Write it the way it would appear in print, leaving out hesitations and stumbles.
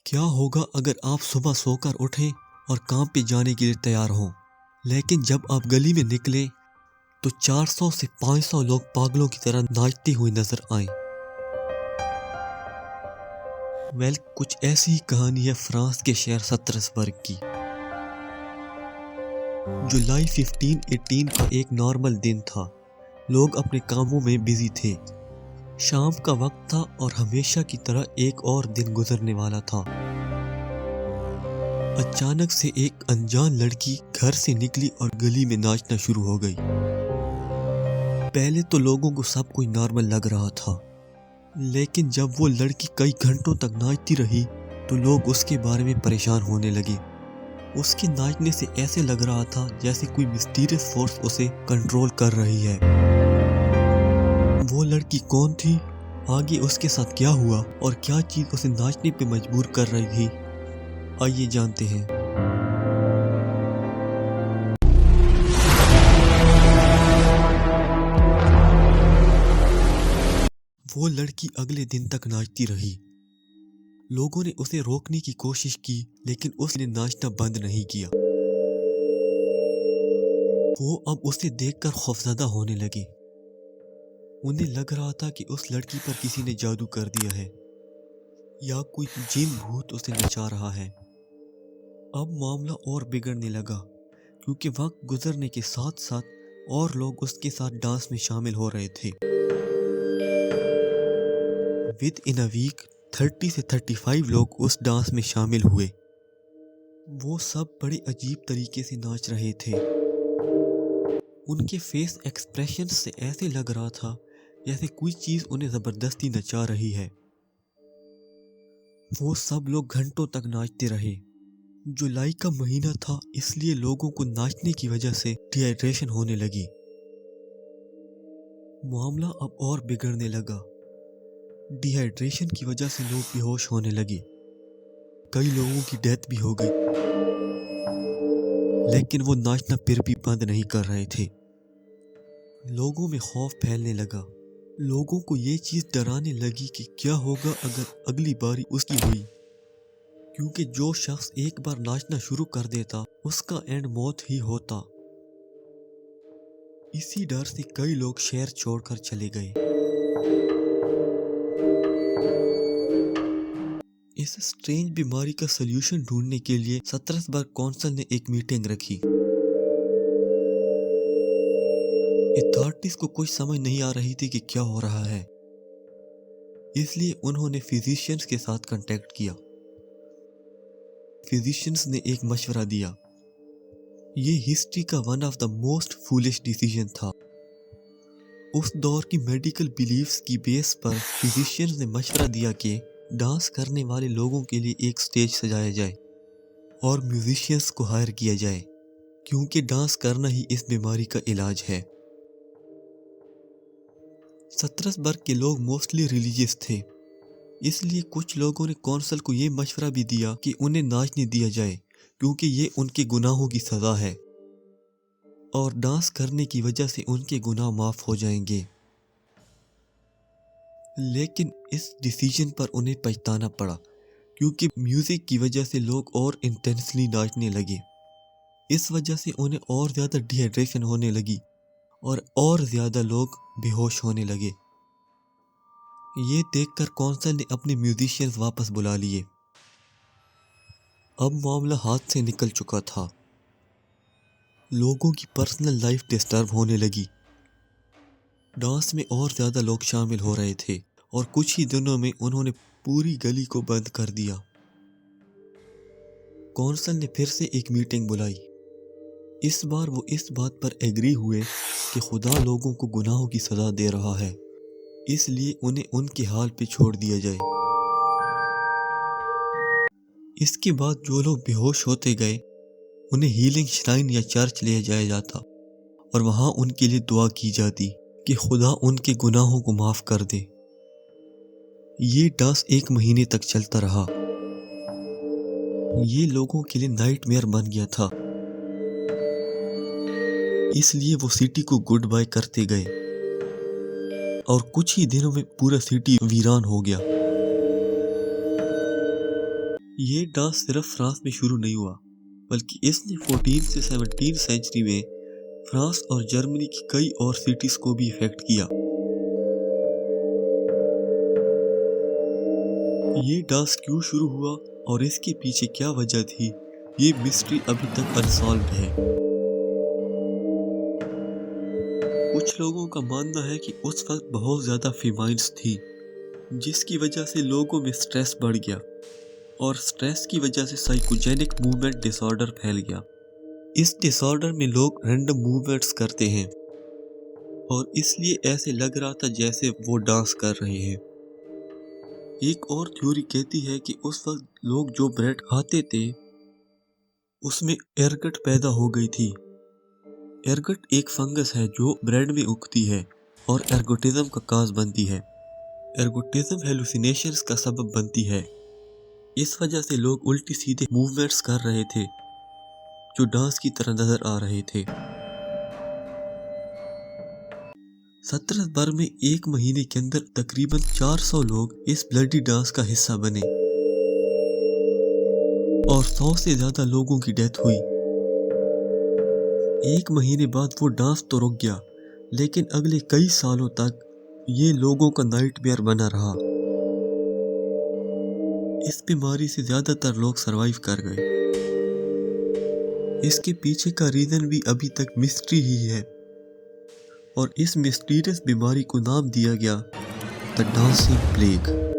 کیا ہوگا اگر آپ صبح سو کر اٹھیں اور کام پہ جانے کے لیے تیار ہوں، لیکن جب آپ گلی میں نکلیں تو 400 سے 500 لوگ پاگلوں کی طرح ناچتے ہوئے نظر آئیں؟ کچھ ایسی ہی کہانی ہے فرانس کے شہر سٹرسبرگ کی۔ جولائی 1518 کا ایک نارمل دن تھا۔ لوگ اپنے کاموں میں بزی تھے۔ شام کا وقت تھا اور ہمیشہ کی طرح ایک اور دن گزرنے والا تھا۔ اچانک سے ایک انجان لڑکی گھر سے نکلی اور گلی میں ناچنا شروع ہو گئی۔ پہلے تو لوگوں کو سب کچھ نارمل لگ رہا تھا، لیکن جب وہ لڑکی کئی گھنٹوں تک ناچتی رہی تو لوگ اس کے بارے میں پریشان ہونے لگے۔ اس کے ناچنے سے ایسے لگ رہا تھا جیسے کوئی مسٹیریس فورس اسے کنٹرول کر رہی ہے۔ وہ لڑکی کون تھی؟ آگے اس کے ساتھ کیا ہوا اور کیا چیز اسے ناچنے پہ مجبور کر رہی تھی؟ آئیے جانتے ہیں۔ وہ لڑکی اگلے دن تک ناچتی رہی۔ لوگوں نے اسے روکنے کی کوشش کی لیکن اس نے ناچنا بند نہیں کیا۔ وہ اب اسے دیکھ کر خوفزدہ ہونے لگے۔ انہیں لگ رہا تھا کہ اس لڑکی پر کسی نے جادو کر دیا ہے یا کوئی جن بھوت اسے نچا رہا ہے۔ اب معاملہ اور بگڑنے لگا کیونکہ وقت گزرنے کے ساتھ ساتھ اور لوگ اس کے ساتھ ڈانس میں شامل ہو رہے تھے۔ ود ان اے ویک 30 سے 35 لوگ اس ڈانس میں شامل ہوئے۔ وہ سب بڑے عجیب طریقے سے ناچ رہے تھے۔ ان کے فیس ایکسپریشن سے ایسے لگ رہا تھا جیسے کوئی چیز انہیں زبردستی نچا رہی ہے۔ وہ سب لوگ گھنٹوں تک ناچتے رہے۔ جولائی کا مہینہ تھا، اس لیے لوگوں کو ناچنے کی وجہ سے ڈی ہائیڈریشن ہونے لگی۔ معاملہ اب اور بگڑنے لگا۔ ڈی ہائیڈریشن کی وجہ سے لوگ بے ہوش ہونے لگے۔ کئی لوگوں کی ڈیتھ بھی ہو گئی، لیکن وہ ناچنا پھر بھی بند نہیں کر رہے تھے۔ لوگوں میں خوف پھیلنے لگا۔ لوگوں کو یہ چیز ڈرانے لگی کہ کیا ہوگا اگر اگلی باری اس کی ہوئی، کیونکہ جو شخص ایک بار ناچنا شروع کر دیتا اس کا اینڈ موت ہی ہوتا۔ اسی ڈر سے کئی لوگ شہر چھوڑ کر چلے گئے۔ اس سٹرینج بیماری کا سلیوشن ڈھونڈنے کے لیے سٹرسبرگ کونسل نے ایک میٹنگ رکھی۔ اتھارٹیز کو کچھ سمجھ نہیں آ رہی تھی کہ کیا ہو رہا ہے، اس لیے انہوں نے فزیشینز کے ساتھ کنٹیکٹ کیا۔ فزیشینز نے ایک مشورہ دیا۔ یہ ہسٹری کا one of the most foolish decision تھا۔ اس دور کی میڈیکل بیلیفز کی بیس پر فزیشینز نے مشورہ دیا کہ ڈانس کرنے والے لوگوں کے لیے ایک سٹیج سجایا جائے اور میوزیشینز کو ہائر کیا جائے، کیونکہ ڈانس کرنا ہی اس بیماری کا علاج ہے۔ سٹرسبرگ کے لوگ موسٹلی ریلیجیس تھے، اس لیے کچھ لوگوں نے کونسل کو یہ مشورہ بھی دیا کہ انہیں ناچنے دیا جائے کیونکہ یہ ان کے گناہوں کی سزا ہے اور ڈانس کرنے کی وجہ سے ان کے گناہ معاف ہو جائیں گے۔ لیکن اس ڈیسیژن پر انہیں پچھتانا پڑا کیونکہ میوزک کی وجہ سے لوگ اور انٹینسلی ناچنے لگے۔ اس وجہ سے انہیں اور زیادہ ڈی ہائیڈریشن ہونے لگی اور زیادہ لوگ بے ہوش ہونے لگے۔ یہ دیکھ کر کونسل نے اپنے میوزیشینز واپس بلا لیے۔ اب معاملہ ہاتھ سے نکل چکا تھا۔ لوگوں کی پرسنل لائف ڈسٹرب ہونے لگی۔ ڈانس میں اور زیادہ لوگ شامل ہو رہے تھے اور کچھ ہی دنوں میں انہوں نے پوری گلی کو بند کر دیا۔ کونسل نے پھر سے ایک میٹنگ بلائی۔ اس بار وہ اس بات پر ایگری ہوئے کہ خدا لوگوں کو گناہوں کی سزا دے رہا ہے، اس لیے انہیں ان کے حال پہ چھوڑ دیا جائے۔ اس کے بعد جو لوگ بے ہوش ہوتے گئے انہیں ہیلنگ شرائن یا چرچ لے جایا جاتا اور وہاں ان کے لیے دعا کی جاتی کہ خدا ان کے گناہوں کو معاف کر دے۔ یہ ڈانس 1 مہینے تک چلتا رہا۔ یہ لوگوں کے لیے نائٹ میئر بن گیا تھا، اس لیے وہ سٹی کو گڈ بائی کرتے گئے اور کچھ ہی دنوں میں پورا سٹی ویران ہو گیا۔ یہ ڈانس صرف فرانس میں شروع نہیں ہوا بلکہ اس نے 14 سے 17 سینچری میں فرانس اور جرمنی کی کئی اور سٹیز کو بھی افیکٹ کیا۔ یہ ڈانس کیوں شروع ہوا اور اس کے پیچھے کیا وجہ تھی، یہ مسٹری ابھی تک انسالوڈ ہے۔ کچھ لوگوں کا ماننا ہے کہ اس وقت بہت زیادہ فیمائنز تھی جس کی وجہ سے لوگوں میں سٹریس بڑھ گیا اور سٹریس کی وجہ سے سائیکوجینک موومنٹ ڈس آرڈر پھیل گیا۔ اس ڈس آرڈر میں لوگ رینڈم موومنٹس کرتے ہیں اور اس لیے ایسے لگ رہا تھا جیسے وہ ڈانس کر رہے ہیں۔ ایک اور تھیوری کہتی ہے کہ اس وقت لوگ جو بریڈ کھاتے تھے اس میں ایرگٹ پیدا ہو گئی تھی۔ ایرگٹ ایک فنگس ہے جو بریڈ میں اگتی ہے اور ایرگوٹزم کا باعث بنتی ہے۔ ایرگوٹزم ہیلوسینیشنز کا سبب بنتی ہے۔ اس وجہ سے لوگ الٹی سیدھے موومنٹس کر رہے تھے جو ڈانس کی طرح نظر آ رہے تھے۔ سترسبرگ میں ایک مہینے کے اندر تقریباً 400 لوگ اس بلڈی ڈانس کا حصہ بنے اور 100 سے زیادہ لوگوں کی ڈیتھ ہوئی۔ ایک مہینے بعد وہ ڈانس تو رک گیا لیکن اگلے کئی سالوں تک یہ لوگوں کا نائٹ میئر بنا رہا۔ اس بیماری سے زیادہ تر لوگ سروائیو کر گئے۔ اس کے پیچھے کا ریزن بھی ابھی تک مسٹری ہی ہے اور اس مسٹیریس بیماری کو نام دیا گیا دی ڈانسنگ پلیگ۔